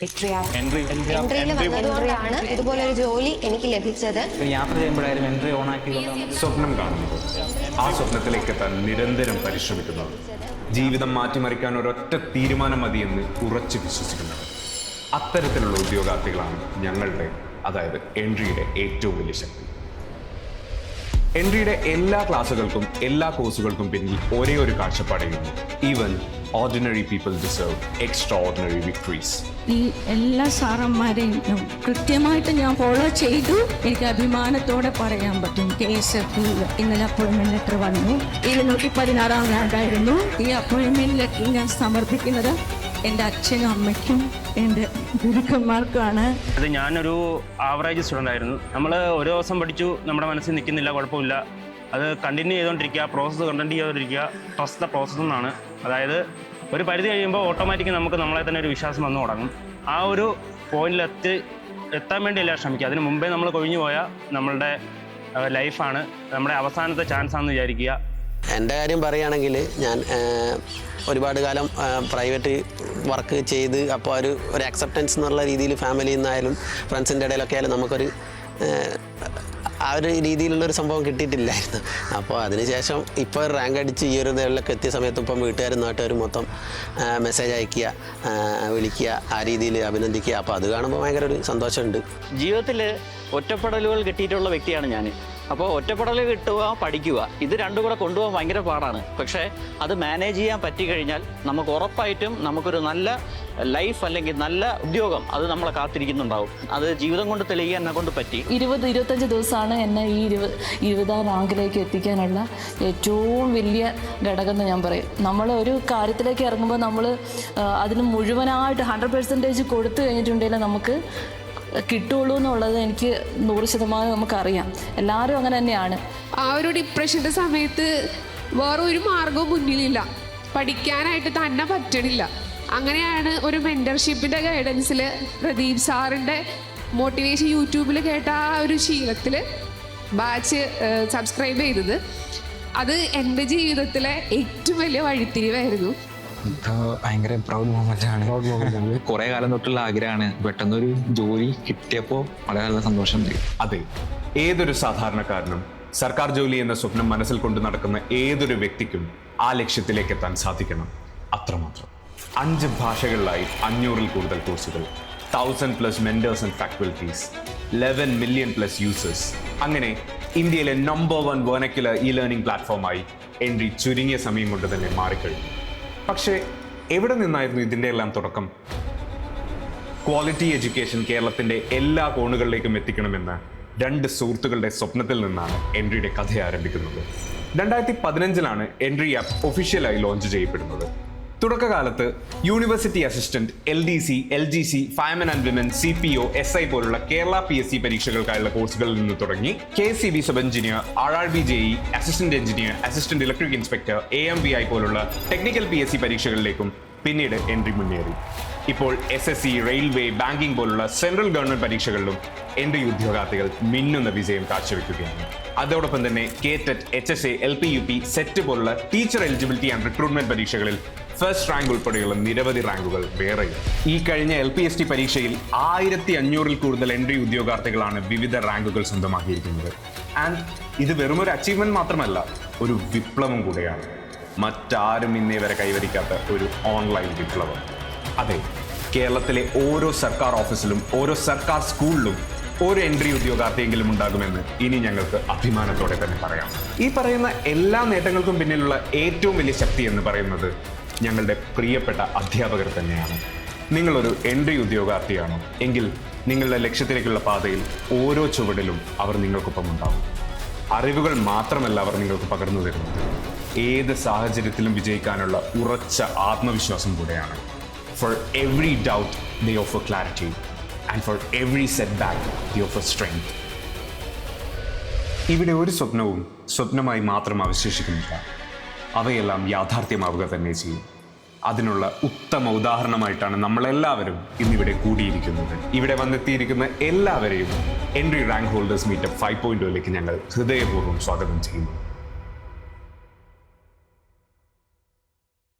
എൻട്രിയിൽ വന്നതുകൊണ്ടാണ് ഇതുപോലൊരു ജോലി എനിക്ക് ലഭിച്ചത്. യാത്ര ചെയ്യുമ്പോഴായാലും എൻട്രി ഓണാക്കി സ്വപ്നം കാണുന്നത്, ആ സ്വപ്നത്തിലേക്ക് എത്താൻ നിരന്തരം പരിശ്രമിക്കുന്നത്, ജീവിതം മാറ്റിമറിക്കാൻ ഒരൊറ്റ തീരുമാനം മതിയെന്ന് ഉറച്ചു വിശ്വസിക്കുന്നത്, അത്തരത്തിലുള്ള ഉദ്യോഗാർത്ഥികളാണ് ഞങ്ങളുടെ, അതായത് എൻട്രിയുടെ ഏറ്റവും വലിയ ശക്തി. എൻട്രിയുടെ എല്ലാ ക്ലാസ്സുകൾക്കും എല്ലാ കോഴ്സുകൾക്കും പിന്നിൽ ഒരേ ഒരു കാഴ്ചപ്പാടേയുള്ളൂ: even ordinary people deserve extraordinary victories. ഈ എല്ലാ സാറന്മാരെയും കൃത്യമായിട്ട് ഞാൻ ഫോളോ ചെയ്തു. എനിക്ക് അഭിമാനത്തോടെ പറയാൻ പറ്റും. KSF ഇന്നലെ അപ്പോയിൻമെന്റ് ലെറ്റർ വന്നു. 716 റാങ്കായിരുന്നു. ഈ അപ്പോയിൻമെന്റ് ലെറ്റർ ഞാൻ സമർപ്പിക്കുന്നത് എൻ്റെ അച്ഛനും അമ്മയ്ക്കും എൻ്റെ ഗുരുക്കന്മാർക്കാണ്. അത് ഞാനൊരു ആവറേജ് സ്റ്റുഡൻ്റ് ആയിരുന്നു. നമ്മൾ ഒരു ദിവസം പഠിച്ചു, നമ്മുടെ മനസ്സിൽ നിൽക്കുന്നില്ല, കുഴപ്പമില്ല, അത് കണ്ടിന്യൂ ചെയ്തുകൊണ്ടിരിക്കുക, പ്രോസസ്സ് കണ്ടിന്യൂ ചെയ്തുകൊണ്ടിരിക്കുക. ട്രസ്റ്റ് ദ പ്രോസസ്സ് എന്നാണ്. അതായത് ഒരു പരിധി കഴിയുമ്പോൾ ഓട്ടോമാറ്റിക്കലി നമുക്ക് നമ്മളെ തന്നെ ഒരു വിശ്വാസം വന്നു തുടങ്ങും. ആ ഒരു പോയിന്റിൽ എത്താൻ വേണ്ടിയല്ല ശ്രമിക്കുക, അതിന് മുമ്പേ നമ്മൾ കൊഴിഞ്ഞു പോയാൽ നമ്മളുടെ ലൈഫാണ് നമ്മുടെ അവസാനത്തെ ചാൻസ് ആണെന്ന് വിചാരിക്കുക. എൻ്റെ കാര്യം പറയുകയാണെങ്കിൽ ഞാൻ ഒരുപാട് കാലം പ്രൈവറ്റ് വർക്ക് ചെയ്ത് അപ്പോൾ ഒരു അക്സെപ്റ്റൻസ് എന്നുള്ള രീതിയിൽ ഫാമിലിയിൽ നിന്നായാലും ഫ്രണ്ട്സിൻ്റെ ഇടയിലൊക്കെ ആയാലും നമുക്കൊരു ആ ഒരു രീതിയിലുള്ളൊരു സംഭവം കിട്ടിയിട്ടില്ലായിരുന്നു. അപ്പോൾ അതിനുശേഷം ഇപ്പോൾ റാങ്ക് അടിച്ച് ഈ ഒരു ലെവലിലൊക്കെ എത്തിയ സമയത്ത് ഇപ്പം വീട്ടുകാരും നാട്ടുകാരും മൊത്തം മെസ്സേജ് അയക്കുക, വിളിക്കുക, ആ രീതിയിൽ അഭിനന്ദിക്കുക. അപ്പോൾ അത് കാണുമ്പോൾ ഭയങ്കര ഒരു സന്തോഷമുണ്ട്. ജീവിതത്തിൽ ഒറ്റപ്പെടലുകൾ കിട്ടിയിട്ടുള്ള വ്യക്തിയാണ് ഞാൻ. അപ്പോൾ ഒറ്റപ്പെടൽ കിട്ടുക, പഠിക്കുക, ഇത് രണ്ടും കൂടെ കൊണ്ടുപോകാൻ ഭയങ്കര പാടാണ്. പക്ഷേ അത് മാനേജ് ചെയ്യാൻ പറ്റിക്കഴിഞ്ഞാൽ നമുക്ക് ഉറപ്പായിട്ടും നമുക്കൊരു നല്ല ലൈഫ് അല്ലെങ്കിൽ നല്ല ഉദ്യോഗം അത് നമ്മളെ കാത്തിരിക്കുന്നുണ്ടാവും. അത് ജീവിതം കൊണ്ട് തെളിയിക്കാൻ എന്നെ കൊണ്ട് പറ്റി. 20-25 ദിവസമാണ് എന്നെ ഈ 20ാം റാങ്കിലേക്ക് എത്തിക്കാനുള്ള ഏറ്റവും വലിയ ഘടകം എന്ന് ഞാൻ പറയും. നമ്മൾ ഒരു കാര്യത്തിലേക്ക് ഇറങ്ങുമ്പോൾ നമ്മൾ അതിന് മുഴുവനായിട്ട് 100% കൊടുത്തു കഴിഞ്ഞിട്ടുണ്ടെങ്കിൽ നമുക്ക് കിട്ടുള്ളൂ എന്നുള്ളത് എനിക്ക് 100% നമുക്കറിയാം. എല്ലാവരും അങ്ങനെ തന്നെയാണ്. ആ ഒരു ഡിപ്രഷൻ്റെ സമയത്ത് വേറെ ഒരു മാർഗവും മുന്നിലില്ല, പഠിക്കാനായിട്ട് തന്നെ പറ്റണില്ല. അങ്ങനെയാണ് ഒരു മെൻറ്റർഷിപ്പിൻ്റെ ഗൈഡൻസിൽ പ്രദീപ് സാറിൻ്റെ മോട്ടിവേഷൻ യൂട്യൂബിൽ കേട്ട ആ ഒരു ശീലത്തിൽ ബാച്ച് സബ്സ്ക്രൈബ് ചെയ്തത്. അത് എൻ്റെ ജീവിതത്തിലെ ഏറ്റവും വലിയ വഴിത്തിരിവായിരുന്നു. ഭയങ്കര പ്രൗഡ് മൊമെന്റ് ആണ്. കുറെ കാലം തൊട്ടുള്ള ആഗ്രഹമാണ്. പെട്ടെന്നൊരു ജോലി കിട്ടിയപ്പോൾ വളരെ സന്തോഷമുണ്ട്. അതെ, ഏതൊരു സാധാരണക്കാരനും സർക്കാർ ജോലി എന്ന സ്വപ്നം മനസ്സിൽ കൊണ്ട് നടക്കുന്ന ഏതൊരു വ്യക്തിക്കും ആ ലക്ഷ്യത്തിലേക്ക് എത്താൻ സാധിക്കണം. അത്രമാത്രം. 5 ഭാഷകളിലായി 500-ൽ കൂടുതൽ കോഴ്സുകൾ, 1000+ mentors and faculties, 11 million+ users. അങ്ങനെ ഇന്ത്യയിലെ നമ്പർ 1 വെർണക്കുലർ ലേണിംഗ് പ്ലാറ്റ്ഫോമായി എൻട്രി ചുരുങ്ങിയ സമയം കൊണ്ട് തന്നെ മാറിക്കഴിഞ്ഞു. പക്ഷേ എവിടെ നിന്നായിരുന്നു ഇതിൻ്റെ എല്ലാം തുടക്കം? ക്വാളിറ്റി എഡ്യൂക്കേഷൻ കേരളത്തിൻ്റെ എല്ലാ കോണുകളിലേക്കും എത്തിക്കണമെന്ന് 2 സുഹൃത്തുക്കളുടെ സ്വപ്നത്തിൽ നിന്നാണ് എൻട്രിയുടെ കഥ ആരംഭിക്കുന്നത്. 2015-ലാണ് എൻട്രി ആപ്പ് ഒഫീഷ്യലായി ലോഞ്ച് ചെയ്യപ്പെടുന്നത്. തുടക്കകാലത്ത് university assistant, LDC, LGC, fireman and women, CPO, SI പോലുള്ള കേരള PSC പരീക്ഷകൾക്കായുള്ള കോഴ്സുകളിൽ നിന്ന് തുടങ്ങി KCB sub engineer, RRB JE, assistant engineer, assistant electric inspector, AMVI പോലുള്ള ടെക്നിക്കൽ PSC പരീക്ഷകളിലേക്കും പിന്നീട് എൻട്രി മുന്നേറി. ഇപ്പോൾ SSC, റെയിൽവേ, ബാങ്കിംഗ് പോലുള്ള സെൻട്രൽ ഗവൺമെന്റ് പരീക്ഷകളിലും എൻട്രി ഉദ്യോഗാർത്ഥികൾ മിന്നുന്ന വിജയം കാഴ്ചവെക്കുകയാണ്. അതോടൊപ്പം തന്നെ KTET, HSA, LPUP, സെറ്റ് പോലുള്ള ടീച്ചർ എലിജിബിലിറ്റി ആൻഡ് റിക്രൂട്ട്മെന്റ് പരീക്ഷകളിൽ ഫസ്റ്റ് റാങ്ക് ഉൾപ്പെടെയുള്ള നിരവധി റാങ്കുകൾ വേറെയും. ഈ കഴിഞ്ഞ LPST പരീക്ഷയിൽ 1500-ൽ കൂടുതൽ എൻട്രി ഉദ്യോഗാർത്ഥികളാണ് വിവിധ റാങ്കുകൾ സ്വന്തമാക്കിയിരിക്കുന്നത്. ആൻഡ് ഇത് വെറുമൊരു അച്ചീവ്മെന്റ് മാത്രമല്ല, ഒരു വിപ്ലവം കൂടെയാണ്. മറ്റാരും ഇന്നേ വരെ കൈവരിക്കാത്ത ഒരു ഓൺലൈൻ വിപ്ലവം. അതെ, കേരളത്തിലെ ഓരോ സർക്കാർ ഓഫീസിലും ഓരോ സർക്കാർ സ്കൂളിലും ഒരു എൻട്രി ഉദ്യോഗാർത്ഥിയെങ്കിലും ഉണ്ടാകുമെന്ന് ഇനി ഞങ്ങൾക്ക് അഭിമാനത്തോടെ തന്നെ പറയാം. ഈ പറയുന്ന എല്ലാ നേട്ടങ്ങൾക്കും പിന്നിലുള്ള ഏറ്റവും വലിയ ശക്തി എന്ന് പറയുന്നത് ഞങ്ങളുടെ പ്രിയപ്പെട്ട അധ്യാപകർ തന്നെയാണ്. നിങ്ങളൊരു എൻട്രി ഉദ്യോഗാർത്ഥിയാണോ എങ്കിൽ നിങ്ങളുടെ ലക്ഷ്യത്തിലേക്കുള്ള പാതയിൽ ഓരോ ചുവടിലും അവർ നിങ്ങൾക്കൊപ്പം ഉണ്ടാവും. അറിവുകൾ മാത്രമല്ല അവർ നിങ്ങൾക്ക് പകർന്നു തരുന്നത്, ഏത് സാഹചര്യത്തിലും വിജയിക്കാനുള്ള ഉറച്ച ആത്മവിശ്വാസം കൂടെയാണ്. For every doubt they offer clarity, and for every setback they offer strength. ഇവിടെ ഒരു സ്വപ്നവും സ്വപ്നമായി മാത്രം അവശേഷിക്കുന്നില്ല, അവയെല്ലാം യാഥാർത്ഥ്യമാവുക തന്നെ ചെയ്യും. അതിനുള്ള ഉത്തമ ഉദാഹരണമായിട്ടാണ് നമ്മളെല്ലാവരും ഇന്നിവിടെ കൂടിയിരിക്കുന്നത്. ഇവിടെ വന്നെത്തിയിരിക്കുന്ന എല്ലാവരെയും എൻട്രി റാങ്ക് ഹോൾഡേഴ്സ് മീറ്റപ്പ് 5.0 ഞങ്ങൾ ഹൃദയപൂർവ്വം സ്വാഗതം ചെയ്യുന്നു.